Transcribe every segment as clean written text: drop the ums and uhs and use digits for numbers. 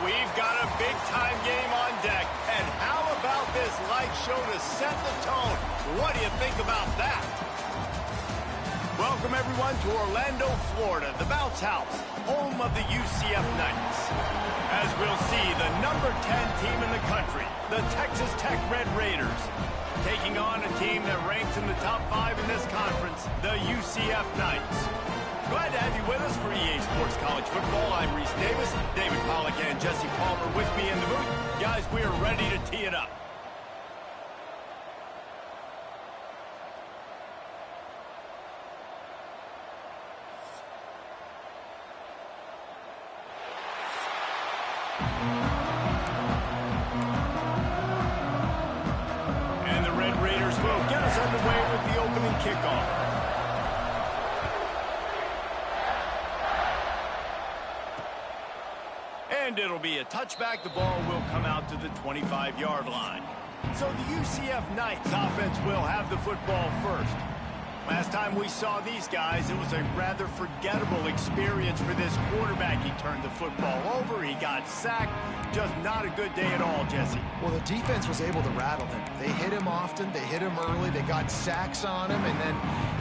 we've got a big-time game on deck. And how about this light show to set the tone? What do you think about that? Welcome, everyone, to Orlando, Florida, the Bounce House, home of the UCF Knights. As we'll see, the number 10 team in the country, the Texas Tech Red Raiders, taking on a team that ranks in the top 5 in this conference, the UCF Knights. Glad to have you with us for EA Sports College Football. I'm Reese Davis, David Pollack and Jesse Palmer with me in the booth. Guys, we are ready to tee it up. And the Red Raiders will get us underway with the opening kickoff. And it'll be a touchback. The ball will come out to the 25-yard line. So the UCF Knights offense will have the football first. Last time we saw these guys, it was a rather forgettable experience for this quarterback. He turned the football over. He got sacked. Just not a good day at all, Jesse. Well, the defense was able to rattle him. They hit him often. They hit him early. They got sacks on him, and then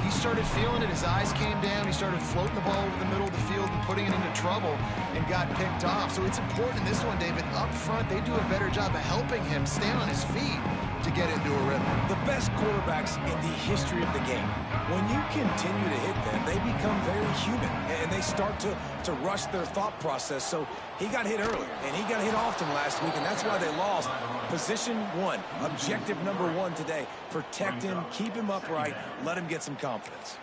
he started feeling it. His eyes came down. He started floating the ball over the middle of the field and putting it into trouble and got picked off. So it's important in this one, David. Up front, they do a better job of helping him stay on his feet to get into a rhythm. The best quarterbacks in the history of the game, when you continue to hit them, they become very human, and they start to rush their thought process. So he got hit early, and he got hit often last week, and that's why they lost. Position one, objective number one today. Protect him, keep him upright, let him get some confidence.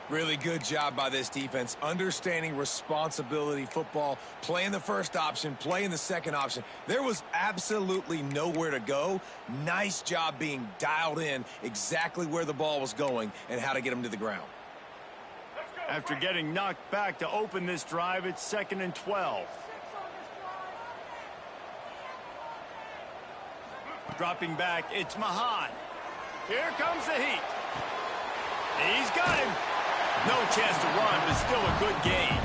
Really good job by this defense, understanding responsibility football, playing the first option, playing the second option. There was absolutely nowhere to go. Nice job being dialed in exactly where the ball was going and how to get him to the ground. After getting knocked back to open this drive, it's 2nd and 12. Dropping back, it's Mahan. Here comes the heat. He's got him. No chance to run, but still a good game.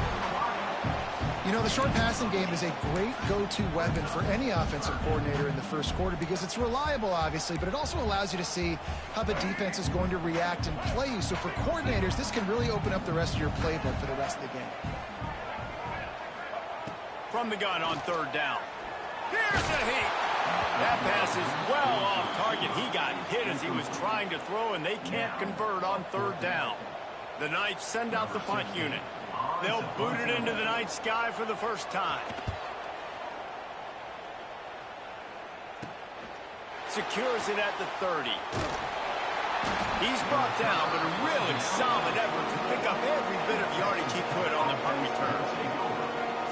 You know, the short passing game is a great go-to weapon for any offensive coordinator in the first quarter because it's reliable, obviously, but it also allows you to see how the defense is going to react and play you. So for coordinators, this can really open up the rest of your playbook for the rest of the game. From the gun on 3rd down. Here's the heat. That pass is well off target. He got hit as he was trying to throw, and they can't convert on 3rd down. The Knights send out the punt unit. They'll boot it into the night sky for the first time. Secures it at the 30. He's brought down, but a really solid effort to pick up every bit of yardage he could on the punt return.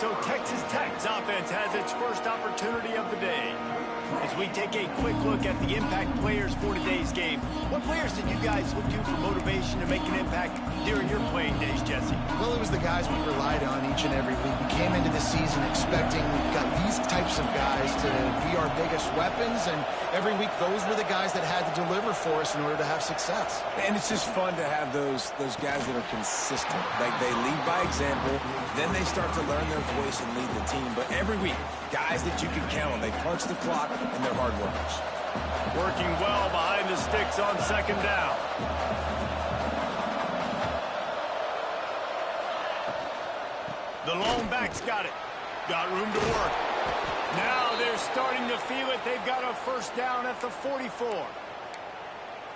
So Texas Tech's offense has its first opportunity of the day. As we take a quick look at the impact players for today's game, what players did you guys look to for motivation to make an impact during your playing days, Jesse? Well, it was the guys we relied on each and every week. We came into the season expecting we've got these types of guys to be our biggest weapons, and every week those were the guys that had to deliver for us in order to have success. And it's just fun to have those guys that are consistent. Like they lead by example, then they start to learn their voice and lead the team. But every week, guys that you can count on, they punch the clock and they're hard workers. Working well behind the sticks on 2nd down. The lone back's got it. Got room to work. Now they're starting to feel it. They've got a 1st down at the 44.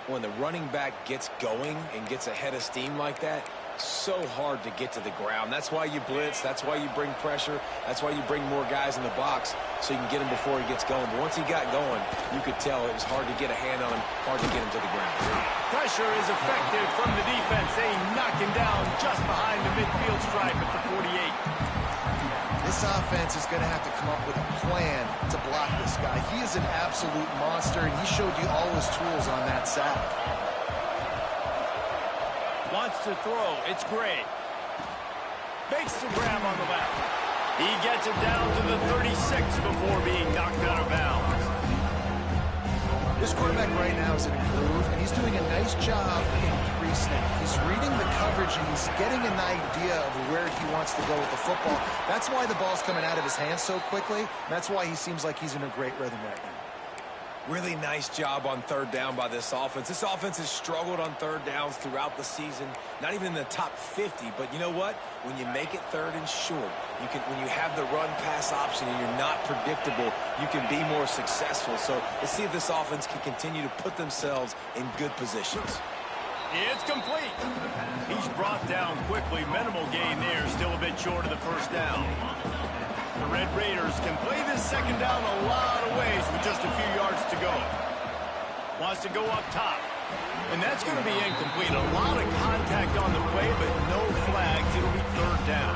When the running back gets going and gets ahead of steam like that, so hard to get to the ground. That's why you blitz. That's why you bring pressure. That's why you bring more guys in the box so you can get him before he gets going. But once he got going, you could tell it was hard to get a hand on him, hard to get him to the ground. Pressure is effective from the defense. They knock him down just behind the midfield stripe at the 48. This offense is going to have to come up with a plan to block this guy. He is an absolute monster, and he showed you all his tools on that sack. Wants to throw. It's Gray. Makes the grab on the left. He gets it down to the 36 before being knocked out of bounds. This quarterback right now is in a groove, and he's doing a nice job in pre-snap. He's reading the coverage, and he's getting an idea of where he wants to go with the football. That's why the ball's coming out of his hands so quickly. And that's why he seems like he's in a great rhythm right now. Really nice job on third down by this offense. This offense has struggled on third downs throughout the season. Not even in the top 50, but you know what? When you make it third and short, when you have the run-pass option and you're not predictable, you can be more successful. So let's see if this offense can continue to put themselves in good positions. It's complete. He's brought down quickly. Minimal gain there. Still a bit short of the first down. The Red Raiders can play this second down a lot of ways with just a few yards to go. Wants to go up top. And that's going to be incomplete. A lot of contact on the play, but no flags. It'll be third down.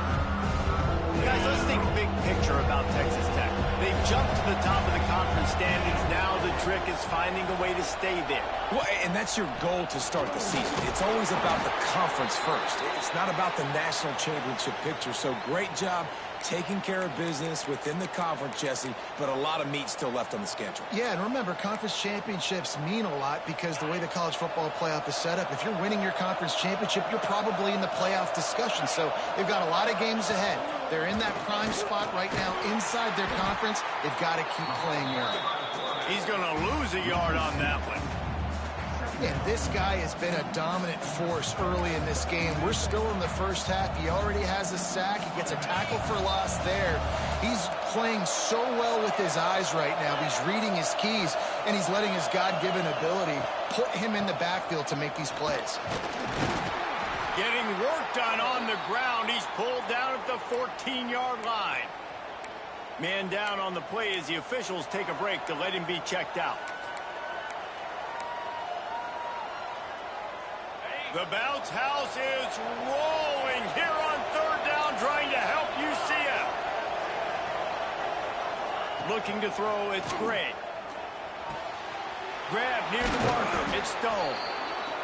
Guys, let's think big picture about Texas Tech. They've jumped to the top of the conference standings. Now the trick is finding a way to stay there. Well, and that's your goal to start the season. It's always about the conference first. It's not about the national championship picture. So great job taking care of business within the conference, Jesse, but a lot of meat still left on the schedule. Yeah, and remember, conference championships mean a lot because the way the college football playoff is set up, if you're winning your conference championship, you're probably in the playoff discussion. So they've got a lot of games ahead. They're in that prime spot right now inside their conference. They've got to keep playing well. He's going to lose a yard on that one. And this guy has been a dominant force early in this game. We're still in the first half. He already has a sack. He gets a tackle for loss there. He's playing so well with his eyes right now. He's reading his keys, and he's letting his God-given ability put him in the backfield to make these plays. Getting work done on the ground. He's pulled down at the 14-yard line. Man down on the play as the officials take a break to let him be checked out. The bounce house is rolling here on third down, trying to help UCF. Looking to throw, it's Gray. Grab near the marker, it's Stone.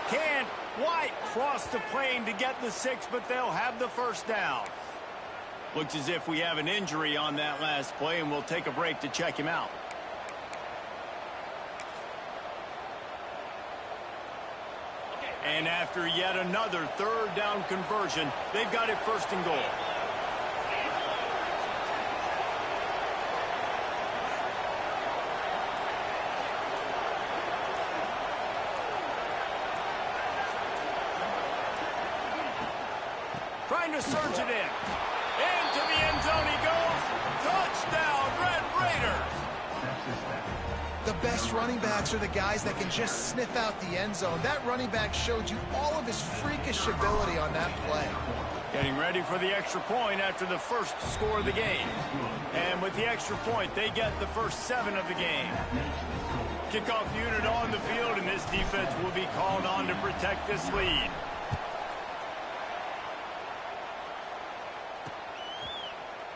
Can White cross the plane to get the 6, but they'll have the first down. Looks as if we have an injury on that last play, and we'll take a break to check him out. And after yet another third down conversion, they've got it first and goal. Trying to surge it in. Into the end zone he goes. Touchdown, Red Raiders. The best running backs are the guys that can just sniff out the end zone. That running back showed you all of his freakish ability on that play. Getting ready for the extra point after the first score of the game. And with the extra point, they get the first 7 of the game. Kickoff unit on the field, and this defense will be called on to protect this lead.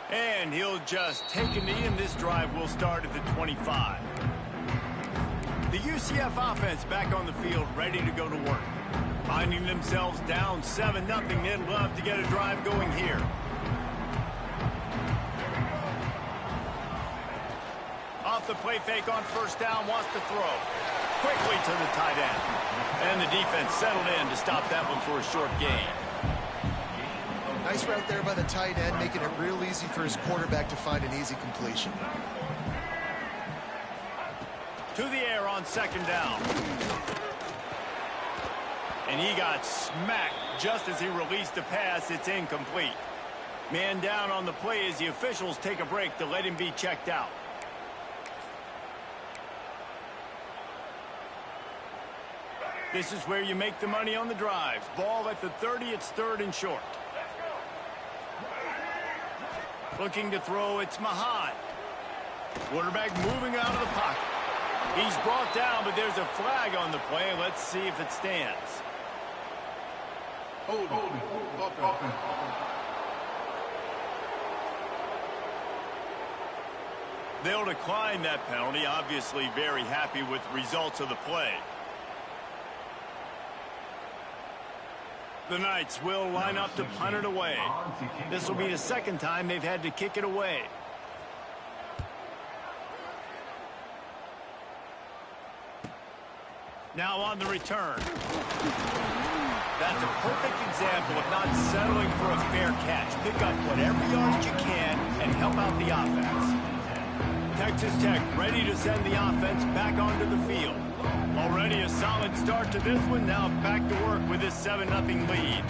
And he'll just take a knee, and this drive will start at the 25. The UCF offense back on the field, ready to go to work. Finding themselves down 7-0, they'd love to get a drive going here. Off the play fake on first down, wants to throw. Quickly to the tight end. And the defense settled in to stop that one for a short gain. Nice route there by the tight end, making it real easy for his quarterback to find an easy completion. To the air on second down. And he got smacked just as he released the pass. It's incomplete. Man down on the play as the officials take a break to let him be checked out. This is where you make the money on the drives. Ball at the 30, it's third and short. Looking to throw, it's Mahan. Quarterback moving out of the pocket. He's brought down, but there's a flag on the play. Let's see if it stands. Hold. They'll decline that penalty. Obviously very happy with the results of the play. The Knights will line up to punt it away. This will be the second time they've had to kick it away. Now on the return. That's a perfect example of not settling for a fair catch. Pick up whatever yardage you can and help out the offense. Texas Tech ready to send the offense back onto the field. Already a solid start to this one. Now back to work with this 7-0 lead.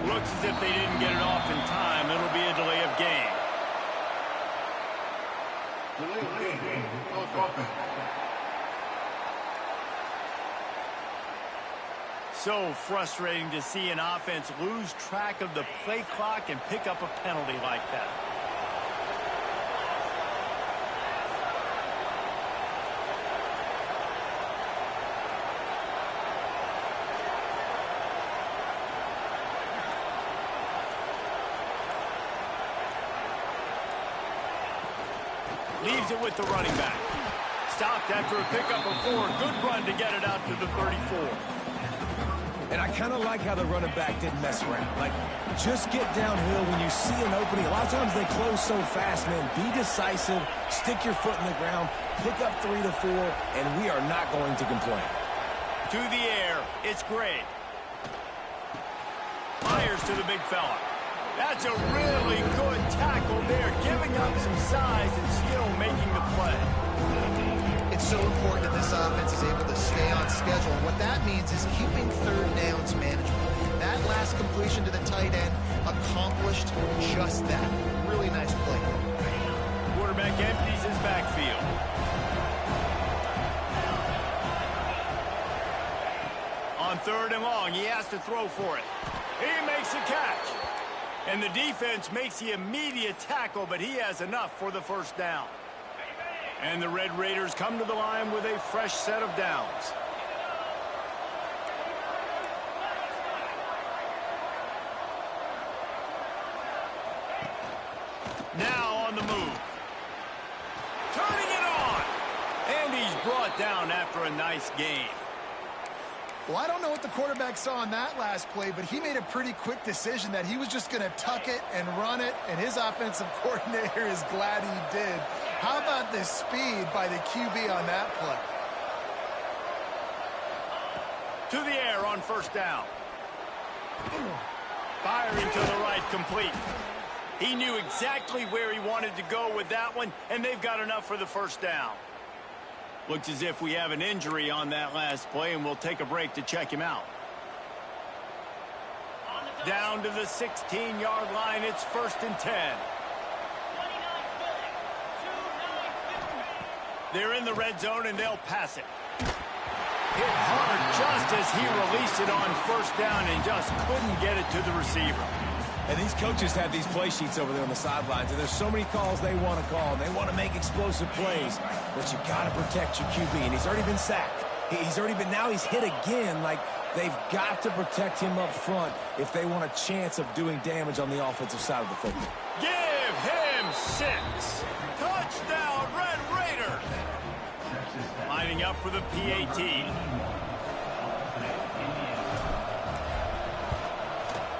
Looks as if they didn't get it off in time. It'll be a delay of game. So frustrating to see an offense lose track of the play clock and pick up a penalty like that. Leaves it with the running back. Stopped after a pickup of 4. Good run to get it out to the 34. And I kind of like how the running back didn't mess around. Like, just get downhill when you see an opening. A lot of times they close so fast, man. Be decisive, stick your foot in the ground, pick up 3 to 4, and we are not going to complain. To the air, it's Gray. Fires to the big fella. That's a really good tackle there, giving up some size and still making the play. It's so important that this offense is able to stay on schedule. What that means is keeping third downs manageable. That last completion to the tight end accomplished just that. Really nice play. Quarterback empties his backfield. On 3rd and long, he has to throw for it. He makes a catch. And the defense makes the immediate tackle, but he has enough for the first down. And the Red Raiders come to the line with a fresh set of downs. Now on the move. Turning it on. And he's brought down after a nice gain. Well, I don't know what the quarterback saw on that last play, but he made a pretty quick decision that he was just going to tuck it and run it, and his offensive coordinator is glad he did. How about the speed by the QB on that play? To the air on 1st down. Firing to the right, complete. He knew exactly where he wanted to go with that one, and they've got enough for the 1st down. Looks as if we have an injury on that last play, and we'll take a break to check him out. Down to the 16-yard line, it's 1st and 10. They're in the red zone, and they'll pass it. Hit hard just as he released it on 1st down and just couldn't get it to the receiver. And these coaches have these play sheets over there on the sidelines, and there's so many calls they want to call. They want to make explosive plays, but you got to protect your QB, and he's already been sacked. Now he's hit again. Like, they've got to protect him up front if they want a chance of doing damage on the offensive side of the football. Give him 6. Touchdown, Red Raiders. Lining up for the PAT.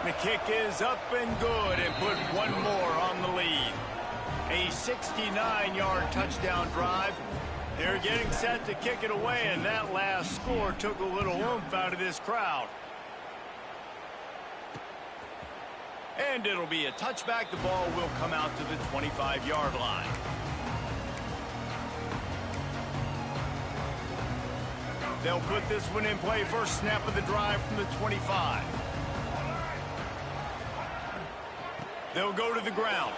The kick is up and good, and put one more on the lead. A 69-yard touchdown drive. They're getting set to kick it away, and that last score took a little oomph out of this crowd. And it'll be a touchback. The ball will come out to the 25-yard line. They'll put this one in play. First snap of the drive from the 25. They'll go to the ground.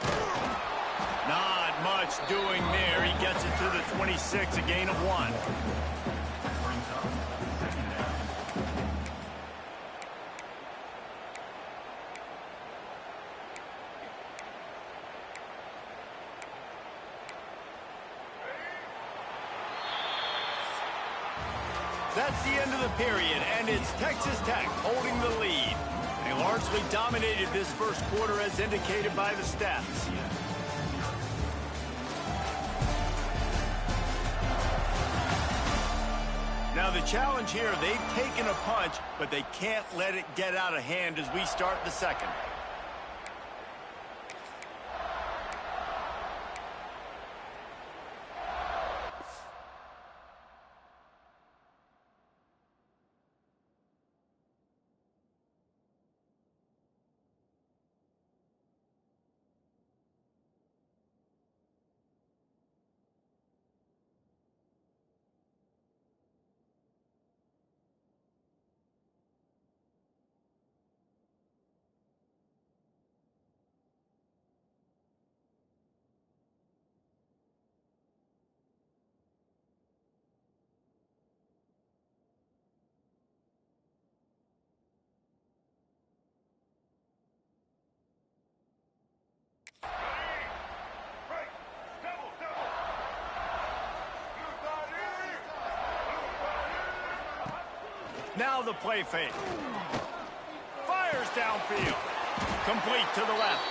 Not much doing there. He gets it to the 26, a gain of 1. That's the end of the period, and it's Texas Tech holding the lead. They largely dominated this first quarter as indicated by the stats. Now Now the challenge here, they've taken a punch, but they can't let it get out of hand as we start the second. Now the play fake. Fires downfield. Complete to the left.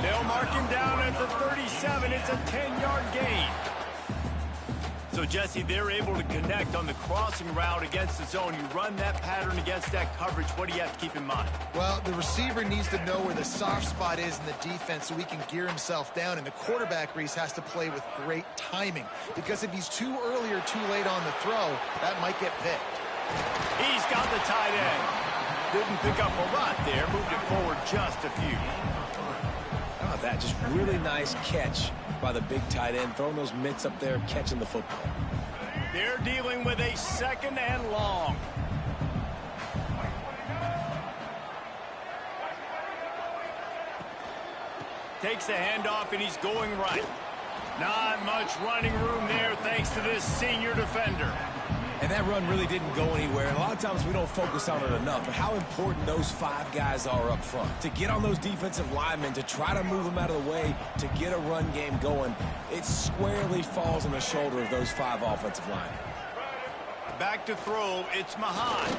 They'll mark him down at the 37. It's a 10-yard gain. So, Jesse, they're able to connect on the crossing route against the zone. You run that pattern against that coverage. What do you have to keep in mind? Well, the receiver needs to know where the soft spot is in the defense so he can gear himself down. And the quarterback, Reese, has to play with great timing. Because if he's too early or too late on the throw, that might get picked. He's got the tight end. Didn't pick up a lot there. Moved it forward just a few. How about that? Just really nice catch by the big tight end. Throwing those mitts up there, catching the football. They're dealing with a second and long. Takes the handoff, and he's going right. Not much running room there thanks to this senior defender. And that run really didn't go anywhere. And a lot of times we don't focus on it enough. But how important those 5 guys are up front. To get on those defensive linemen, to try to move them out of the way, to get a run game going, it squarely falls on the shoulder of those 5 offensive linemen. Back to throw, it's Mahan.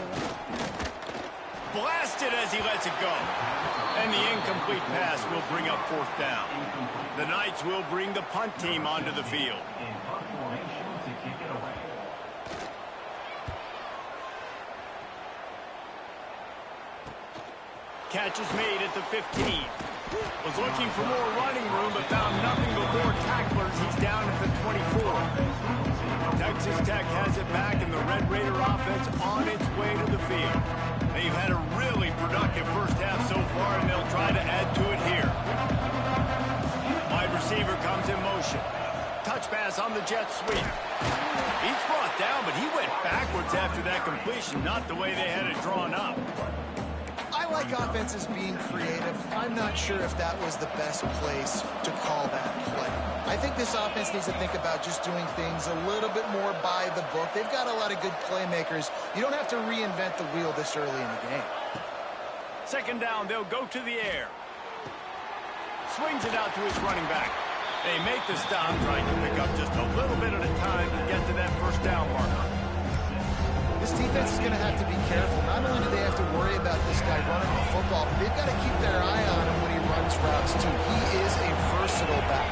Blasted as he lets it go. And the incomplete pass will bring up 4th down. The Knights will bring the punt team onto the field. Catch is made at the 15. Was looking for more running room, but found nothing but more tacklers. He's down at the 24. Texas Tech has it back, and the Red Raider offense on its way to the field. They've had a really productive first half so far, and they'll try to add to it here. Wide receiver comes in motion. Touch pass on the jet sweep. He's brought down, but he went backwards after that completion, not the way they had it drawn up. I like offenses being creative. I'm not sure if that was the best place to call that play. I think this offense needs to think about just doing things a little bit more by the book. They've got a lot of good playmakers. You don't have to reinvent the wheel this early in the game. Second down, they'll go to the air. Swings it out to his running back. They make the stop, trying to pick up just a little bit at a time to get to that first down marker. This defense is going to have to be careful. Not only do they have to worry about this guy running the football, but they've got to keep their eye on him when he runs routes, too. He is a versatile back.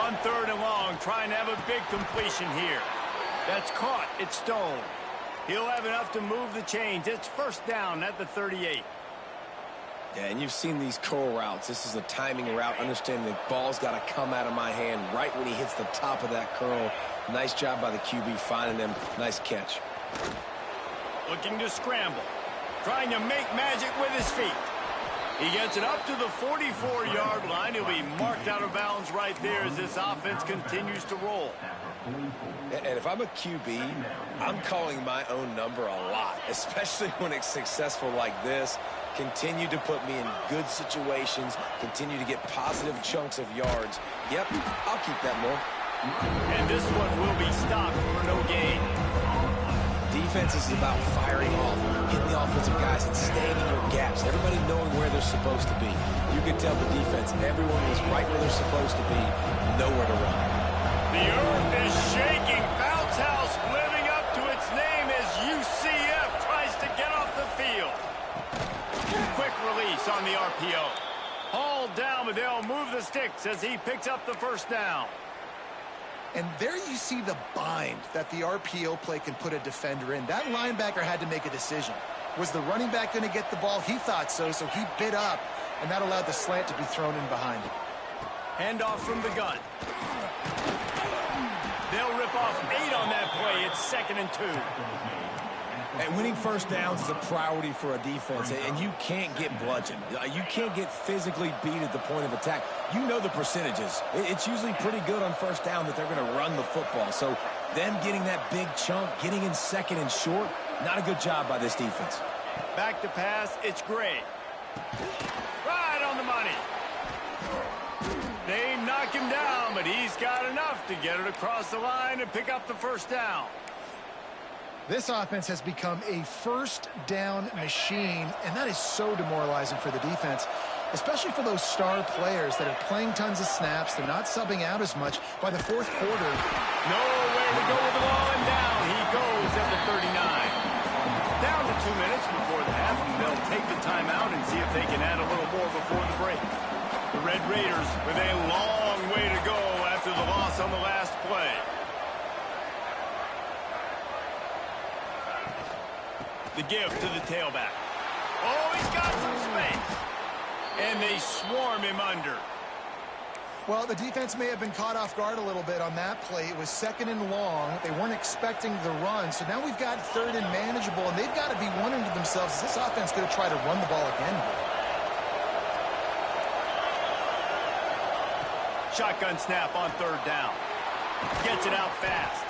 On 3rd and long, trying to have a big completion here. That's caught. It's Stone. He'll have enough to move the chains. It's 1st down at the 38. Yeah, and you've seen these curl routes. This is a timing route, understanding the ball's got to come out of my hand right when he hits the top of that curl. Nice job by the QB finding him. Nice catch. Looking to scramble. Trying to make magic with his feet. He gets it up to the 44-yard line. He'll be marked out of bounds right there as this offense continues to roll. And if I'm a QB, I'm calling my own number a lot, especially when it's successful like this. Continue to put me in good situations. Continue to get positive chunks of yards. Yep, I'll keep that more. And this one will be stopped for no gain. Defense is about firing off, hitting the offensive guys and staying in your gaps. Everybody knowing where they're supposed to be. You could tell the defense, everyone was right where they're supposed to be, nowhere to run. The earth is shaking. Bounce House living up to its name as UCF tries to get off the field. Quick release on the RPO. Hauled down, but they'll move the sticks as he picks up the 1st down. And there you see the bind that the RPO play can put a defender in. That linebacker had to make a decision. Was the running back going to get the ball? He thought so, so he bit up, and that allowed the slant to be thrown in behind him. Handoff from the gun. They'll rip off 8 on that play. It's 2nd and 2. And winning first downs is a priority for a defense, and you can't get bludgeoned. You can't get physically beat at the point of attack. You know the percentages. It's usually pretty good on first down that they're going to run the football. So them getting that big chunk, getting in 2nd and short, not a good job by this defense. Back to pass, it's Gray. Right on the money. They knock him down, but he's got enough to get it across the line and pick up the first down. This offense has become a first down machine, and that is so demoralizing for the defense, especially for those star players that are playing tons of snaps. They're not subbing out as much. By the 4th quarter, nowhere to go with the ball, and down he goes at the 39. Down to 2 minutes before the half, and they'll take the timeout and see if they can add a little more before the break. The Red Raiders with a long way to go after the loss on the last play. The give to the tailback. Oh, he's got some space. And they swarm him under. Well, the defense may have been caught off guard a little bit on that play. It was 2nd and long. They weren't expecting the run. So now we've got 3rd and manageable, and they've got to be wondering to themselves, is this offense going to try to run the ball again? Shotgun snap on 3rd down. Gets it out fast.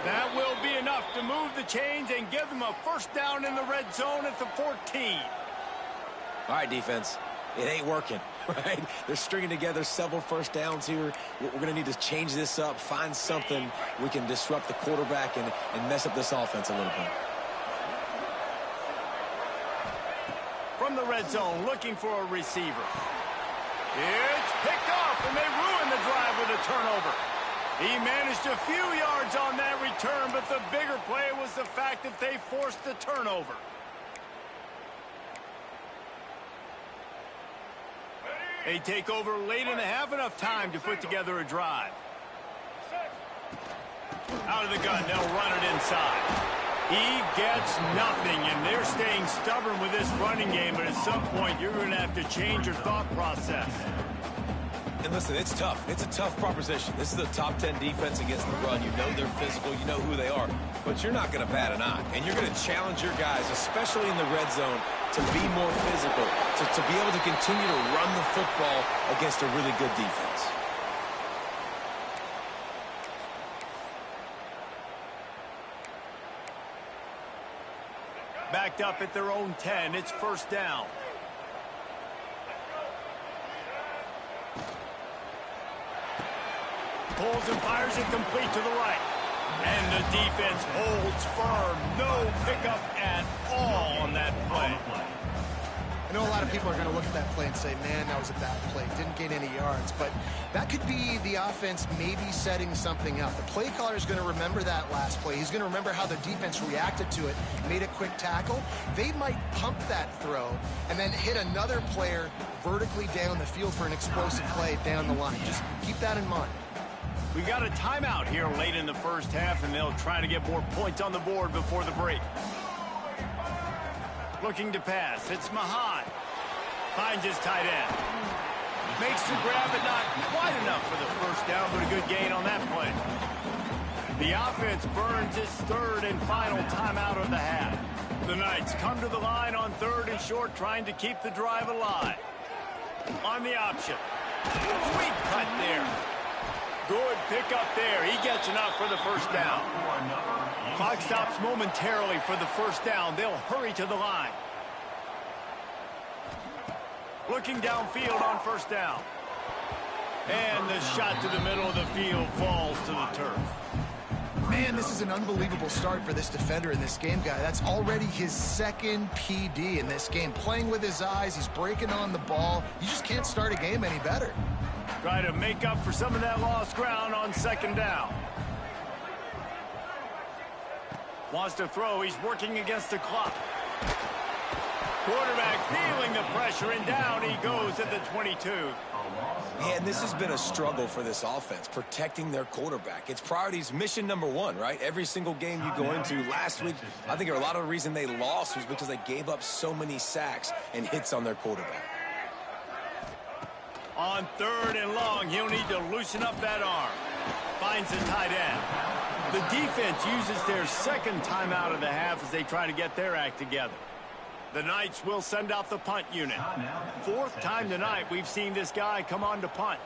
That will be enough to move the chains and give them a first down in the red zone at the 14. All right, defense. It ain't working, right? They're stringing together several first downs here. We're going to need to change this up, find something we can disrupt the quarterback and mess up this offense a little bit. From the red zone, looking for a receiver. It's picked off, and they ruin the drive with a turnover. He managed a few yards on that return, but the bigger play was the fact that they forced the turnover. They take over late in the half, enough time to put together a drive. Out of the gun, they'll run it inside. He gets nothing, and they're staying stubborn with this running game, but at some point you're going to have to change your thought process. And listen, it's tough. It's a tough proposition. This is the top 10 defense against the run. You know they're physical. You know who they are. But you're not going to bat an eye. And you're going to challenge your guys, especially in the red zone, to be more physical, to be able to continue to run the football against a really good defense. Backed up at their own 10. It's first down. Pulls and fires it complete to the right. And the defense holds firm. No pickup at all on that play. I know a lot of people are going to look at that play and say, man, that was a bad play. Didn't gain any yards. But that could be the offense maybe setting something up. The play caller is going to remember that last play. He's going to remember how the defense reacted to it, made a quick tackle. They might pump that throw and then hit another player vertically down the field for an explosive play down the line. Just keep that in mind. We got a timeout here late in the first half, and they'll try to get more points on the board before the break. Looking to pass. It's Mahan. Finds his tight end. Makes the grab, but not quite enough for the first down, but a good gain on that play. The offense burns its 3rd and final timeout of the half. The Knights come to the line on 3rd and short, trying to keep the drive alive. On the option. Sweet cut there. Good pickup there. He gets enough for the first down. Clock stops momentarily for the first down. They'll hurry to the line. Looking downfield on first down. And the shot to the middle of the field falls to the turf. Man, this is an unbelievable start for this defender in this game, guy. That's already his 2nd PD in this game. Playing with his eyes, he's breaking on the ball. You just can't start a game any better. Try to make up for some of that lost ground on 2nd down. Wants to throw. He's working against the clock. Quarterback feeling the pressure, and down he goes at the 22. Yeah, and this has been a struggle for this offense, protecting their quarterback. It's priorities, mission number one, right? Every single game you go into. Last week, I think a lot of the reason they lost was because they gave up so many sacks and hits on their quarterback. On 3rd and long, he'll need to loosen up that arm. Finds the tight end. The defense uses their second timeout of the half as they try to get their act together. The Knights will send out the punt unit. 4th time tonight we've seen this guy come on to punt.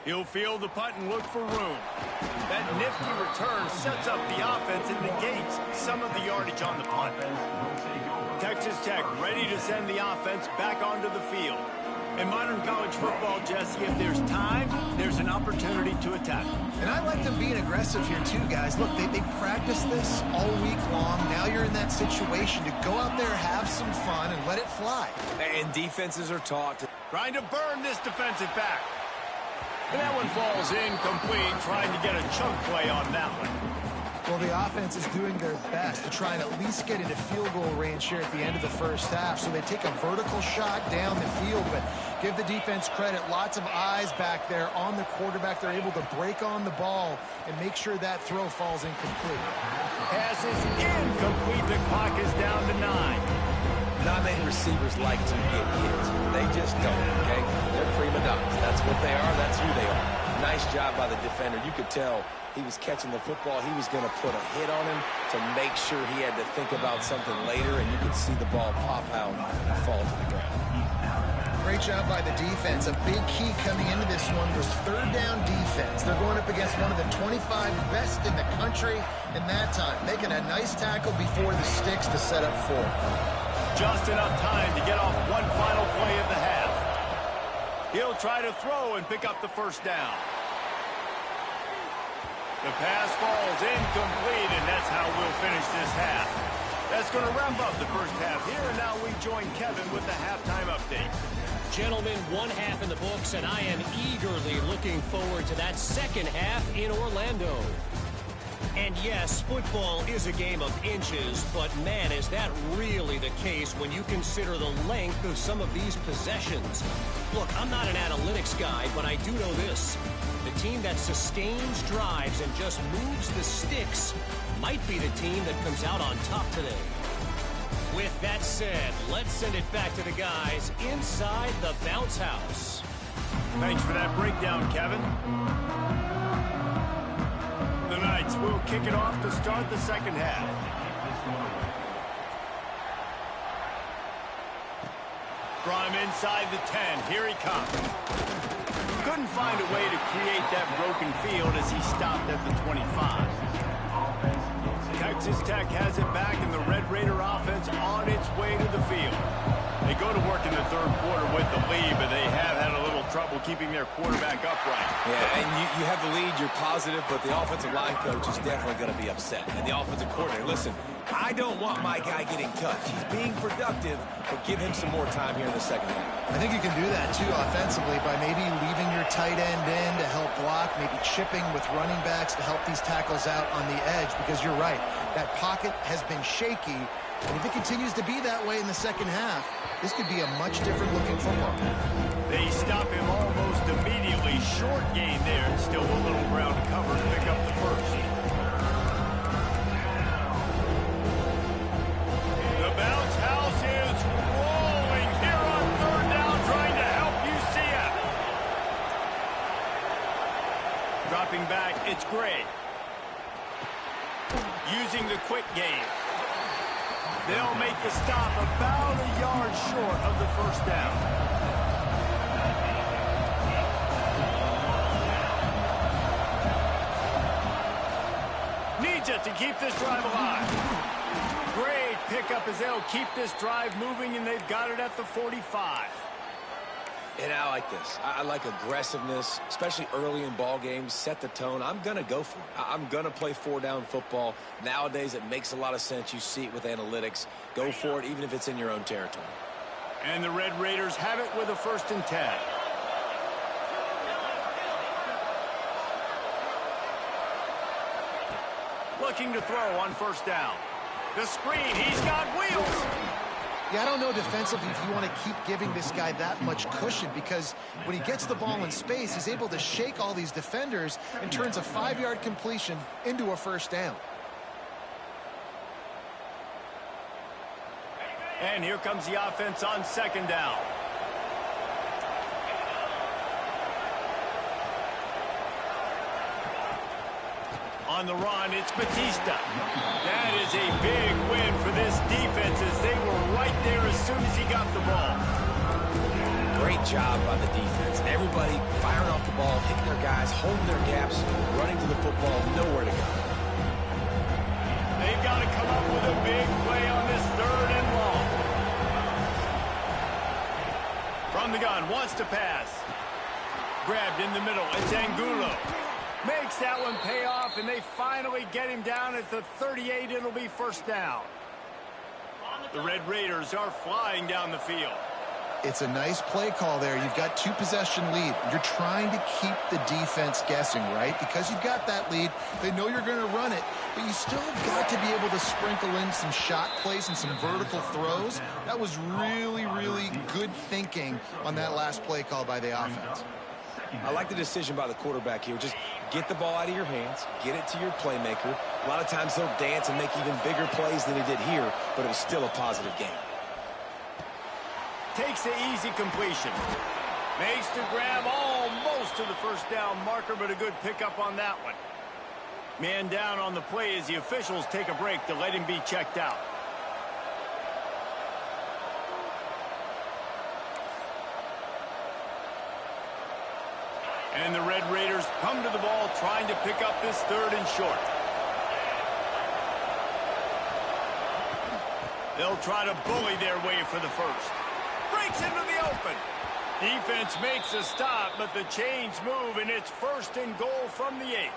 He'll field the punt and look for room. That nifty return sets up the offense and negates some of the yardage on the punt. Texas Tech ready to send the offense back onto the field. In modern college football, Jesse, if there's time, there's an opportunity to attack. And I like them being aggressive here too, guys. Look, they practice this all week long. Now you're in that situation to go out there, have some fun, and let it fly. And defenses are taught to... Trying to burn this defensive back. And that one falls incomplete, trying to get a chunk play on that one. Well, the offense is doing their best to try and at least get into field goal range here at the end of the first half. So they take a vertical shot down the field, but give the defense credit. Lots of eyes back there on the quarterback. They're able to break on the ball and make sure that throw falls incomplete. Pass is incomplete. The clock is down to 9. Not many receivers like to get hit. They just don't, okay? They're prima donnas. That's what they are. That's who they are. Nice job by the defender. You could tell he was catching the football. He was going to put a hit on him to make sure he had to think about something later, and you could see the ball pop out and fall to the ground. Great job by the defense. A big key coming into this one was 3rd down defense. They're going up against one of the 25 best in the country in that time, making a nice tackle before the sticks to set up 4. Just enough time to get off one final play of the half. He'll try to throw and pick up the first down. The pass falls incomplete, and that's how we'll finish this half. That's going to wrap up the first half here, and now we join Kevin with the halftime update. Gentlemen, one half in the books, and I am eagerly looking forward to that second half in Orlando. And yes, football is a game of inches, but man, is that really the case when you consider the length of some of these possessions. Look, I'm not an analytics guy, but I do know this. The team that sustains drives and just moves the sticks might be the team that comes out on top today. With that said, let's send it back to the guys inside the bounce house. Thanks for that breakdown, Kevin. The Knights will kick it off to start the second half. From inside the 10, here he comes. Couldn't find a way to create that broken field as he stopped at the 25. Texas Tech has it back, and the Red Raider offense on its way to the field. They go to work in the 3rd quarter with the lead, but they have had a little trouble keeping their quarterback upright. Yeah, and you have the lead, you're positive, but the offensive line coach is definitely going to be upset. And the offensive coordinator, listen, I don't want my guy getting touched. He's being productive, but give him some more time here in the second half. I think you can do that, too, offensively, by maybe leaving your tight end in to help block, maybe chipping with running backs to help these tackles out on the edge, because you're right, that pocket has been shaky, and if it continues to be that way in the second half, this could be a much different looking football. They stop him almost immediately. Short gain there, and still a little ground to cover to pick up the first. The bounce house is rolling here on 3rd down, trying to help UCF. Dropping back, it's Gray. Using the quick game. They'll make the stop about a yard short of the first down. Needs it to keep this drive alive. Great pickup as they'll keep this drive moving, and they've got it at the 45. And I like this. I like aggressiveness, especially early in ball games. Set the tone. I'm going to go for it. I'm going to play 4-down football. Nowadays, it makes a lot of sense. You see it with analytics. Go for it, even if it's in your own territory. And the Red Raiders have it with a 1st and 10. looking to throw on first down. The screen, he's got wheels. Yeah, I don't know defensively if you want to keep giving this guy that much cushion, because when he gets the ball in space, he's able to shake all these defenders and turns a 5-yard completion into a first down. And here comes the offense on second down. On the run, it's Batista. That is a big win for this defense, as they were right there as soon as he got the ball. Great job by the defense. Everybody firing off the ball, hitting their guys, holding their gaps, running to the football, nowhere to go. They've got to come up with a big play on this 3rd and long. From the gun, wants to pass. Grabbed in the middle, it's Angulo. Makes that one pay off, and they finally get him down at the 38. It'll be first down. The Red Raiders are flying down the field. It's a nice play call there. You've got 2-possession lead. You're trying to keep the defense guessing, right? Because you've got that lead, they know you're going to run it, but you still have got to be able to sprinkle in some shot plays and some vertical throws. That was really, really good thinking on that last play call by the offense. I like the decision by the quarterback here. Just get the ball out of your hands, get it to your playmaker. A lot of times he'll dance and make even bigger plays than he did here, but it was still a positive game. Takes the easy completion. Makes the grab almost to the first down marker, but a good pickup on that one. Man down on the play as the officials take a break to let him be checked out. And the Red Raiders come to the ball trying to pick up this 3rd and short. They'll try to bully their way for the first. Breaks into the open. Defense makes a stop, but the chains move, and it's 1st and goal from the 8.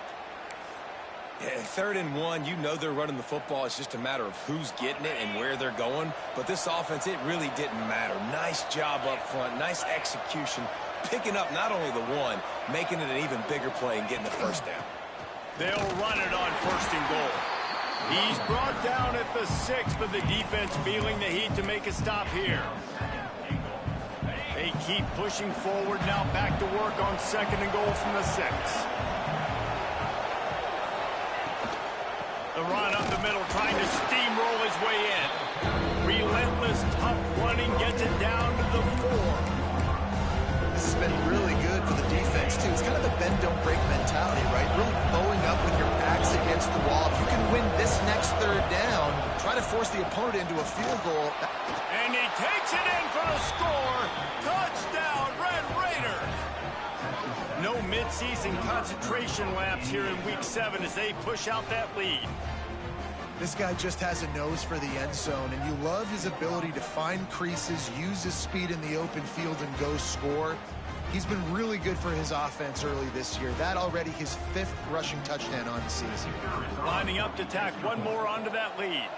Yeah, 3rd and 1, you know they're running the football. It's just a matter of who's getting it and where they're going. But this offense, it really didn't matter. Nice job up front, nice execution. Picking up not only the 1, making it an even bigger play and getting the first down. They'll run it on 1st and goal. He's brought down at the 6, but the defense feeling the heat to make a stop here. They keep pushing forward, now back to work on 2nd and goal from the 6. The run up the middle, trying to steamroll his way in. Relentless, tough running, gets it down to the 4. This has been really good for the defense, too. It's kind of a bend-don't-break mentality, right? Really bowing up with your backs against the wall. If you can win this next 3rd down, try to force the opponent into a field goal. And he takes it in for the score. Touchdown, Red Raiders. No mid-season concentration laps here in Week 7 as they push out that lead. This guy just has a nose for the end zone, and you love his ability to find creases, use his speed in the open field, and go score. He's been really good for his offense early this year. That already his 5th rushing touchdown on the season. Lining up to tack one more onto that lead.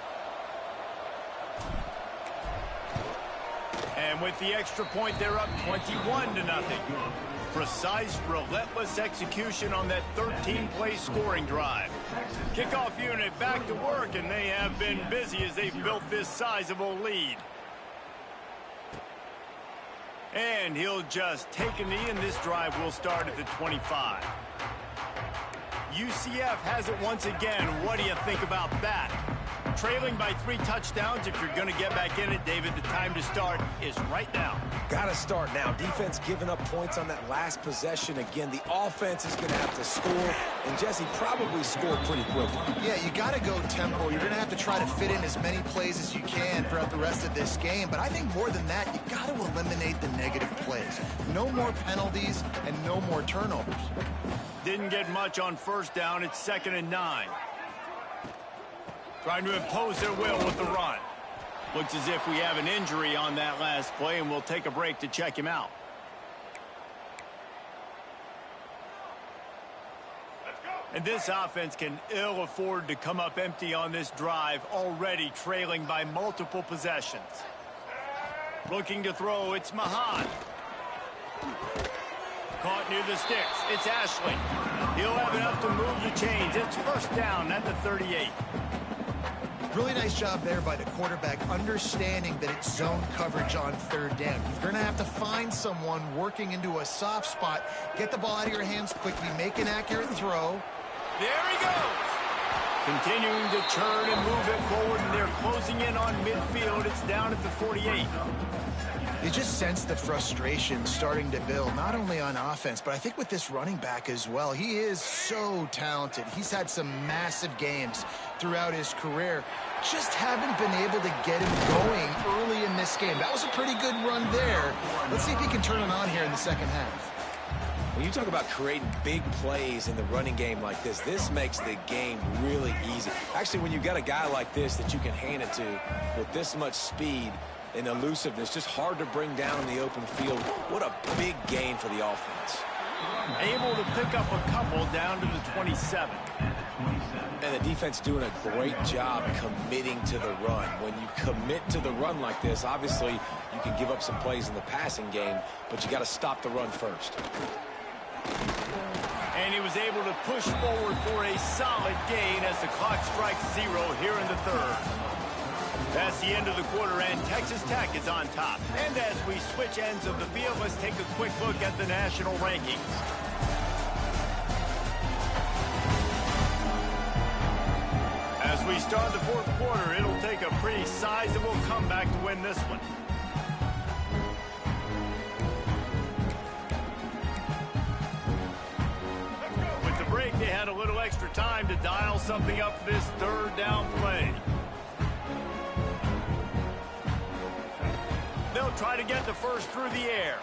And with the extra point, they're up 21-0. Precise, relentless execution on that 13-play scoring drive. Kickoff unit back to work, and they have been busy as they've built this sizable lead. And he'll just take a knee, and this drive will start at the 25. UCF has it once again. What do you think about that? Trailing by 3 touchdowns. If you're going to get back in it, David, the time to start is right now. Got to start now. Defense giving up points on that last possession. Again, the offense is going to have to score, and Jesse probably scored pretty quickly. Yeah, you got to go tempo. You're going to have to try to fit in as many plays as you can throughout the rest of this game. But I think more than that, you got to eliminate the negative plays. No more penalties and no more turnovers. Didn't get much on first down. It's 2nd and 9. Trying to impose their will with the run. Looks as if we have an injury on that last play, and we'll take a break to check him out. And this offense can ill afford to come up empty on this drive, already trailing by multiple possessions. Looking to throw, it's Mahan. Caught near the sticks, it's Ashley. He'll have enough to move the chains. It's first down at the 38. Really nice job there by the quarterback, understanding that it's zone coverage on third down. You're going to have to find someone working into a soft spot, get the ball out of your hands quickly, make an accurate throw. There he goes. Continuing to turn and move it forward, and they're closing in on midfield. It's down at the 48. You just sense the frustration starting to build, not only on offense, but I think with this running back as well. He is so talented. He's had some massive games throughout his career. Just haven't been able to get him going early in this game. That was a pretty good run there. Let's see if he can turn it on here in the second half. When you talk about creating big plays in the running game like this makes the game really easy. Actually, when you got a guy like this that you can hand it to with this much speed and elusiveness, just hard to bring down in the open field. What a big gain for the offense. Able to pick up a couple down to the 27. And the defense doing a great job committing to the run. When you commit to the run like this, obviously you can give up some plays in the passing game, but you got to stop the run first. And he was able to push forward for a solid gain as the clock strikes 0 here in the third. That's the end of the quarter, and Texas Tech is on top. And as we switch ends of the field, let's take a quick look at the national rankings. As we start the fourth quarter, it'll take a pretty sizable comeback to win this one. With the break, they had a little extra time to dial something up for this third down play. They'll try to get the first through the air.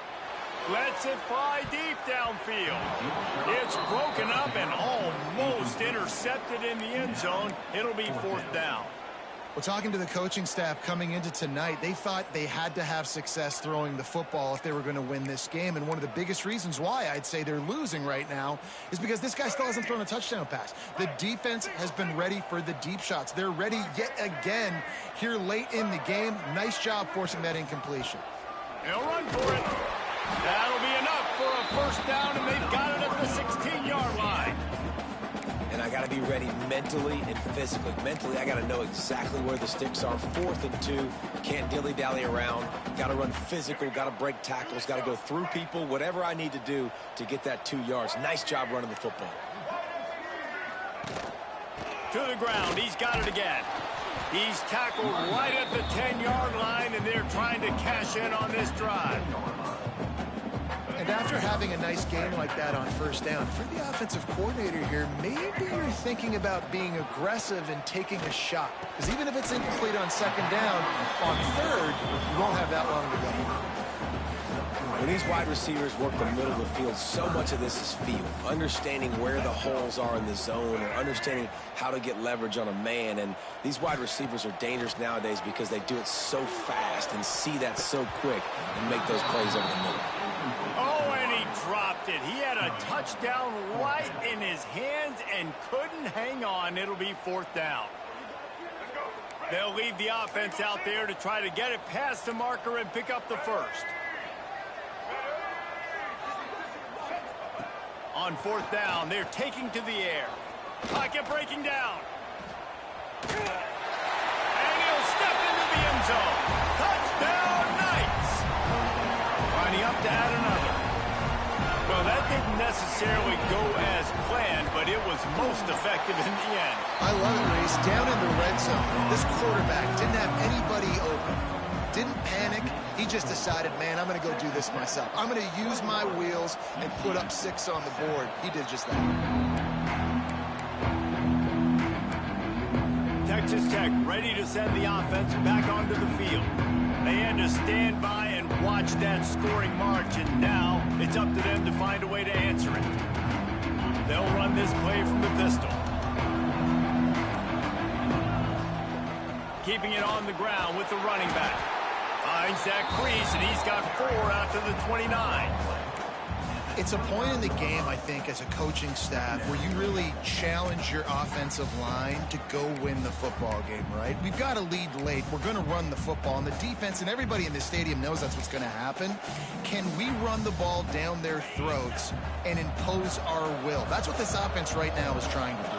Lets it fly deep downfield. It's broken up and almost intercepted in the end zone. It'll be fourth down. Well, talking to the coaching staff coming into tonight, they thought they had to have success throwing the football if they were going to win this game. And one of the biggest reasons why I'd say they're losing right now is because this guy still hasn't thrown a touchdown pass. The defense has been ready for the deep shots. They're ready yet again here late in the game. Nice job forcing that incompletion. They'll run for it. That'll be enough for a first down, and they've got it at the 16-yard line. And I got to be ready mentally and physically. Mentally, I got to know exactly where the sticks are. 4th and 2. Can't dilly-dally around. Got to run physical. Got to break tackles. Got to go through people. Whatever I need to do to get that 2 yards. Nice job running the football. To the ground. He's got it again. He's tackled right at the 10-yard line, and they're trying to cash in on this drive. And after having a nice game like that on first down, for the offensive coordinator here, maybe you're thinking about being aggressive and taking a shot. Because even if it's incomplete on second down, on third, you won't have that long to go. When these wide receivers work the middle of the field, so much of this is feel. Understanding where the holes are in the zone, or understanding how to get leverage on a man. And these wide receivers are dangerous nowadays because they do it so fast and see that so quick and make those plays over the middle. Oh, and he dropped it. He had a touchdown right in his hands and couldn't hang on. It'll be fourth down. They'll leave the offense out there to try to get it past the marker and pick up the first. On fourth down, they're taking to the air. Pocket breaking down. And he'll step into the end zone. Touchdown, Knights! Lining up to add another. Well, that didn't necessarily go as planned, but it was most effective in the end. I love it, Reese. Down in the red zone, this quarterback didn't have anybody open. Didn't panic. He just decided, man, I'm going to go do this myself. I'm going to use my wheels and put up 6 on the board. He did just that. Texas Tech ready to send the offense back onto the field. They had to stand by and watch that scoring march, and now it's up to them to find a way to answer it. They'll run this play from the pistol. Keeping it on the ground with the running back. Finds that crease, and he's got 4 out to the 29. It's a point in the game, I think, as a coaching staff where you really challenge your offensive line to go win the football game, right? We've got to lead late. We're going to run the football. And the defense and everybody in the stadium knows that's what's going to happen. Can we run the ball down their throats and impose our will? That's what this offense right now is trying to do.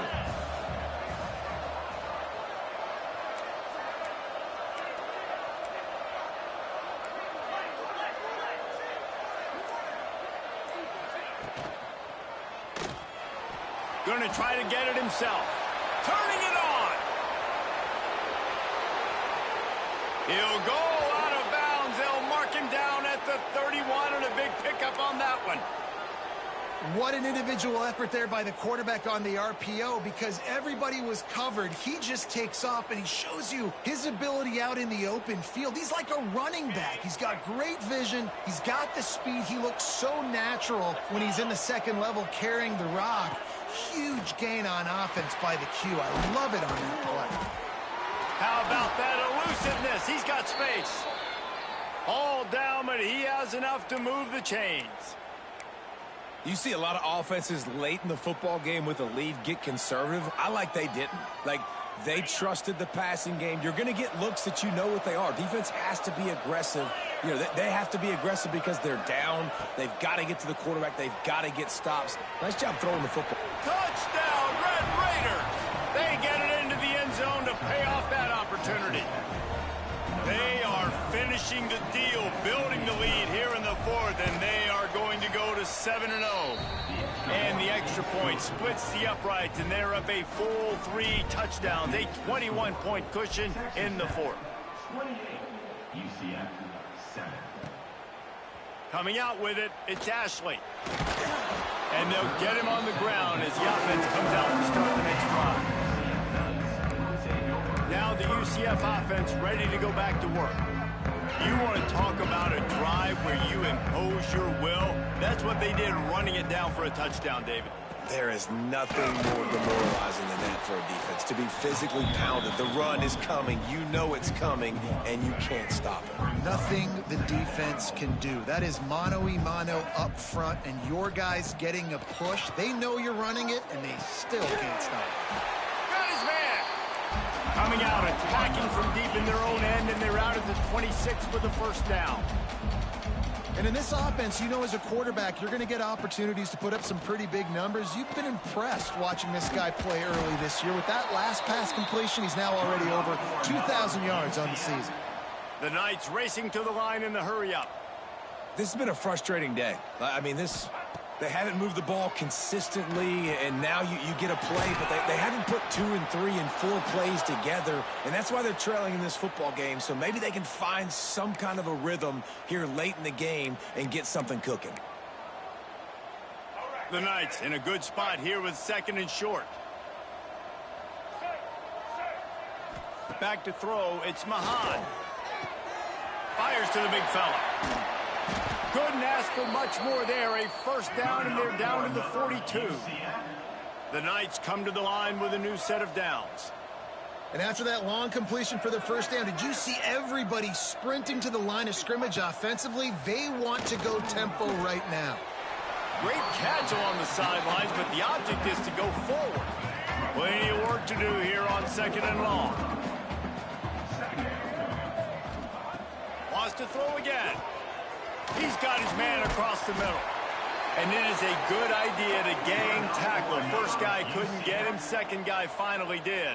Going to try to get it himself. Turning it on. He'll go out of bounds. They'll mark him down at the 31 and a big pickup on that one. What an individual effort there by the quarterback on the RPO, because everybody was covered. He just takes off, and he shows you his ability out in the open field. He's like a running back. He's got great vision. He's got the speed. He looks so natural when he's in the second level carrying the rock. Huge gain on offense by the Q. I love it on that play. How about that elusiveness? He's got space. All down, but he has enough to move the chains. You see a lot of offenses late in the football game with a lead get conservative. I like they didn't. Like, they trusted the passing game. You're going to get looks that you know what they are. Defense has to be aggressive. You know, they have to be aggressive because they're down. They've got to get to the quarterback. They've got to get stops. Nice job throwing the football. Touchdown, Red Raiders! They get it into the end zone to pay off that opportunity. They are finishing the deal, building the lead here in the fourth, and they are going to go to 7-0. And the extra point splits the uprights, and they're up a full 3 touchdowns, a 21-point cushion in the fourth. 28, UCF 7. Coming out with it, it's Ashley. And they'll get him on the ground as the offense comes out to start the next drive. Now the UCF offense ready to go back to work. You want to talk about a drive where you impose your will? That's what they did, running it down for a touchdown, David. There is nothing more demoralizing than that for a defense. To be physically pounded. The run is coming. You know it's coming, and you can't stop it. Nothing the defense can do. That is mano-a-mano up front, and your guys getting a push. They know you're running it, and they still can't stop it. Got his man. Coming out, attacking from deep in their own end, and they're out at the 26 for the first down. And in this offense, you know, as a quarterback, you're going to get opportunities to put up some pretty big numbers. You've been impressed watching this guy play early this year. With that last pass completion, he's now already over 2,000 yards on the season. The Knights racing to the line in the hurry-up. This has been a frustrating day. I mean, they haven't moved the ball consistently, and now you get a play, but they haven't put 2 and 3 and 4 plays together, and that's why they're trailing in this football game. So maybe they can find some kind of a rhythm here late in the game and get something cooking. The Knights in a good spot here with 2nd and short. Back to throw, it's Mahan. Fires to the big fella. Couldn't ask for much more there. A first down, and they're down to the 42. The Knights come to the line with a new set of downs. And after that long completion for the first down, did you see everybody sprinting to the line of scrimmage offensively? They want to go tempo right now. Great catch along the sidelines, but the object is to go forward. Plenty of work to do here on 2nd and long. Wants to throw again. He's got his man across the middle. And it is a good idea to gang tackle. First guy couldn't get him. Second guy finally did.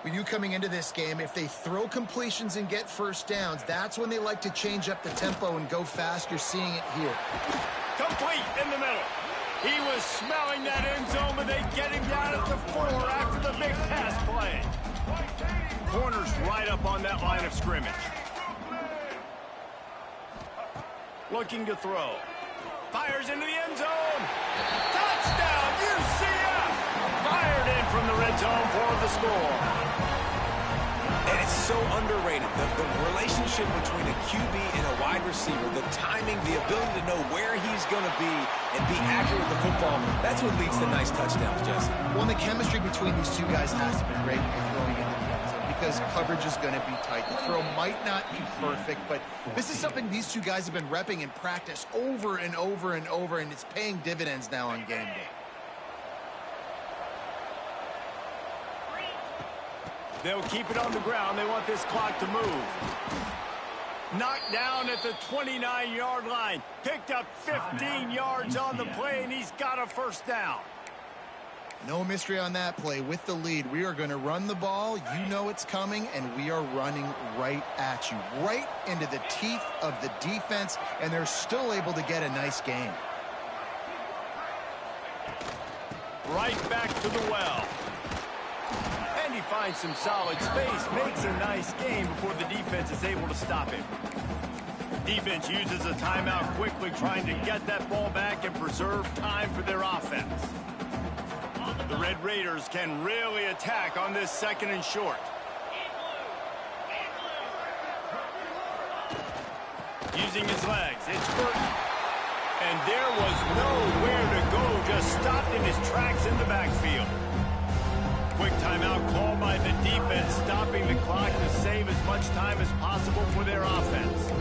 When you coming into this game, if they throw completions and get first downs, that's when they like to change up the tempo and go fast. You're seeing it here. Complete in the middle. He was smelling that end zone, but they get him down at the 4 after the big pass play. Corner's right up on that line of scrimmage. Looking to throw. Fires into the end zone. Touchdown, UCF! Fired in from the red zone for the score. And it's so underrated. The relationship between a QB and a wide receiver, the timing, the ability to know where he's going to be and be accurate with the football, that's what leads to nice touchdowns, Jesse. Well, and the chemistry between these two guys has to be great when you're throwing into the end zone. because coverage is going to be tight. The throw might not be perfect, but this is something these two guys have been repping in practice over and over and over, and it's paying dividends now on game day. They'll keep it on the ground. They want this clock to move. Knocked down at the 29-yard line. Picked up 15 yards on the play, and he's got a first down. No mystery on that play. With the lead, we are going to run the ball. You know it's coming, and we are running right at you, right into the teeth of the defense, and they're still able to get a nice gain. Right back to the well. And he finds some solid space, makes a nice gain before the defense is able to stop him. Defense uses a timeout quickly, trying to get that ball back and preserve time for their offense. The Red Raiders can really attack on this second and short. Using his legs, it's Burton. And there was nowhere to go, just stopped in his tracks in the backfield. Quick timeout called by the defense, stopping the clock to save as much time as possible for their offense.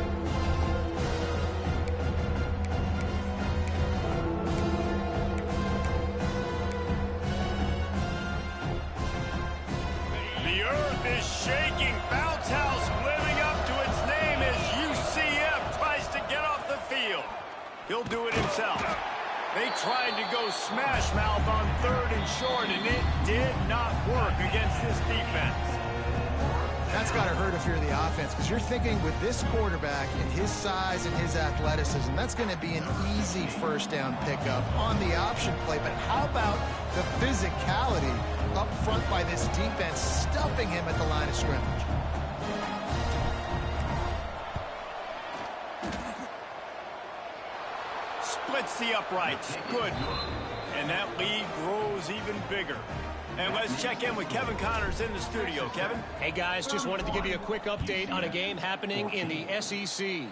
The earth is shaking. Bounce House living up to its name as UCF tries to get off the field. He'll do it himself. They tried to go smash mouth on third and short, and it did not work against this defense. That's got to hurt if you're the offense, because you're thinking with this quarterback and his size and his athleticism, that's going to be an easy first down pickup on the option play. But how about the physicality up front by this defense, stuffing him at the line of scrimmage? Splits the uprights. Good. And that lead grows even bigger. And let's check in with Kevin Connors in the studio. Kevin? Hey, guys, just wanted to give you a quick update on a game happening in the SEC.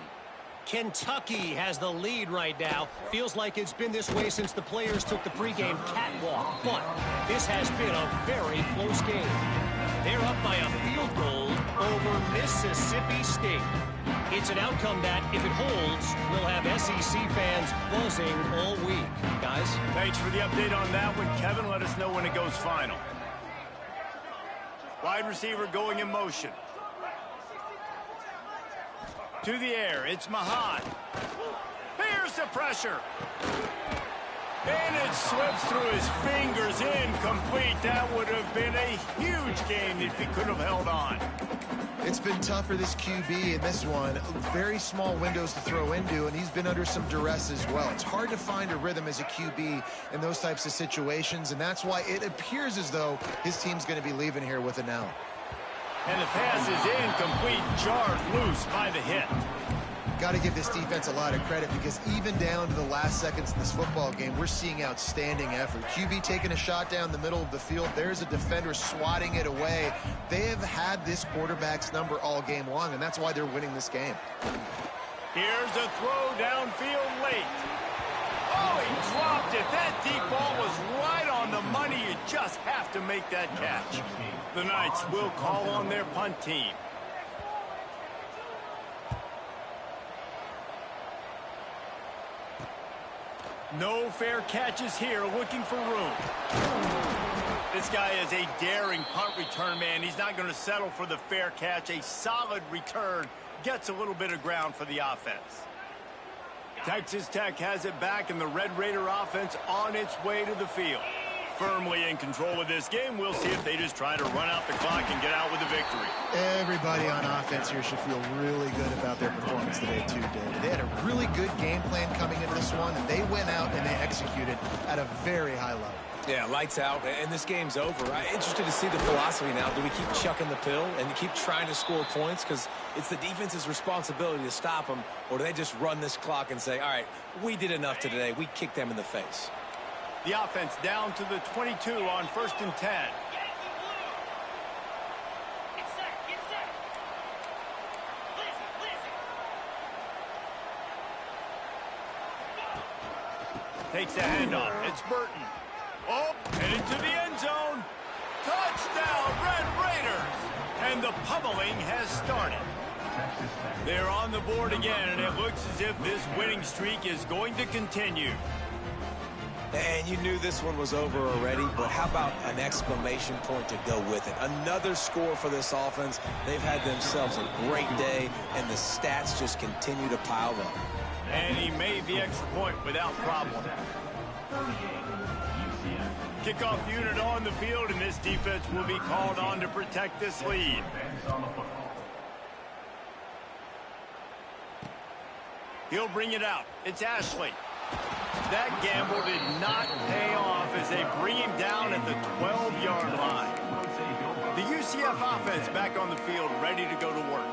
Kentucky has the lead right now. Feels like it's been this way since the players took the pregame catwalk. But this has been a very close game. They're up by a field goal over Mississippi State. It's an outcome that, if it holds, will have SEC fans buzzing all week. Guys? Thanks for the update on that one, Kevin. Let us know when it goes final. Wide receiver going in motion. To the air, it's Mahan. Here's the pressure. And it slips through his fingers, incomplete. That would have been a huge gain if he could have held on. It's been tough for this QB in this one. Very small windows to throw into, and he's been under some duress as well. It's hard to find a rhythm as a QB in those types of situations, and that's why it appears as though his team's going to be leaving here with an L. And the pass is incomplete, jarred loose by the hit. Got to give this defense a lot of credit, because even down to the last seconds in this football game, we're seeing outstanding effort. QB taking a shot down the middle of the field. There's a defender swatting it away. They have had this quarterback's number all game long, and that's why they're winning this game. Here's a throw downfield late. Oh, he dropped it. That deep ball was right on the money. You just have to make that catch. The Knights will call on their punt team. No fair catches here, looking for room. This guy is a daring punt return man. He's not going to settle for the fair catch. A solid return gets a little bit of ground for the offense. Texas Tech has it back, and the Red Raider offense on its way to the field. Firmly in control of this game. We'll see if they just try to run out the clock and get out with a victory. Everybody on offense here should feel really good about their performance today, too, David. They had a really good game plan coming into this one, and they went out and they executed at a very high level. Yeah, lights out, and this game's over. I'm interested to see the philosophy now. Do we keep chucking the pill and keep trying to score points because it's the defense's responsibility to stop them, or do they just run this clock and say, all right, we did enough today. We kicked them in the face. The offense down to the 22 on 1st and 10. Takes a handoff. It's Burton. Oh, headed to the end zone. Touchdown, Red Raiders. And the pummeling has started. They're on the board again, and it looks as if this winning streak is going to continue. And you knew this one was over already, but how about an exclamation point to go with it? Another score for this offense. They've had themselves a great day, and the stats just continue to pile up. And he made the extra point without problem. Kickoff unit on the field, and this defense will be called on to protect this lead. He'll bring it out. It's Ashley. That gamble did not pay off as they bring him down at the 12-yard line. The UCF offense back on the field, ready to go to work.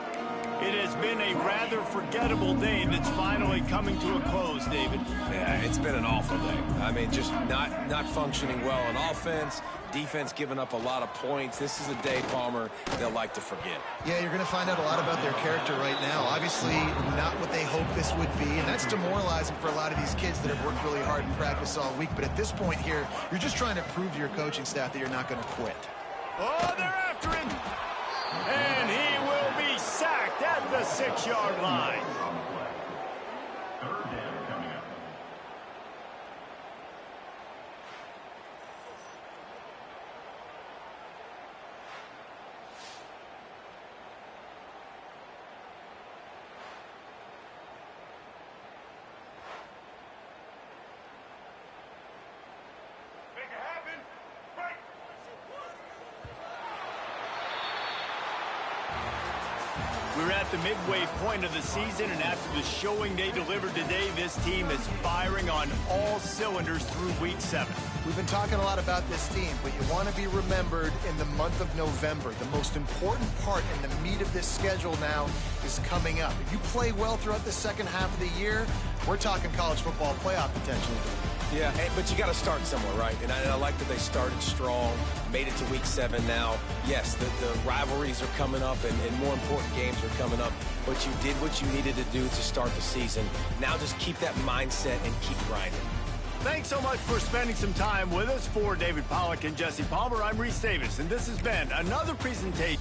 It has been a rather forgettable day that's finally coming to a close, David. Yeah, it's been an awful day. I mean, just not functioning well on offense, defense giving up a lot of points. This is a day, Palmer, they'll like to forget. Yeah, you're going to find out a lot about their character right now. Obviously, not what they hoped this would be, and that's demoralizing for a lot of these kids that have worked really hard in practice all week. But at this point here, you're just trying to prove to your coaching staff that you're not going to quit. Oh, they're after him. And he will be sacked at the 6-yard line. Third down coming up. Make it happen. Right. We're at the midway point of the season, and after the showing they delivered today, this team is firing on all cylinders through week 7. We've been talking a lot about this team, but you want to be remembered in the month of November. The most important part and the meat of this schedule now is coming up. If you play well throughout the second half of the year, we're talking college football playoff potential. Yeah, but you got to start somewhere, right? And I like that they started strong, made it to week 7 now. Yes, the rivalries are coming up, and more important games are coming up. But you did what you needed to do to start the season. Now just keep that mindset and keep grinding. Thanks so much for spending some time with us. For David Pollack and Jesse Palmer, I'm Reese Davis, and this has been another presentation.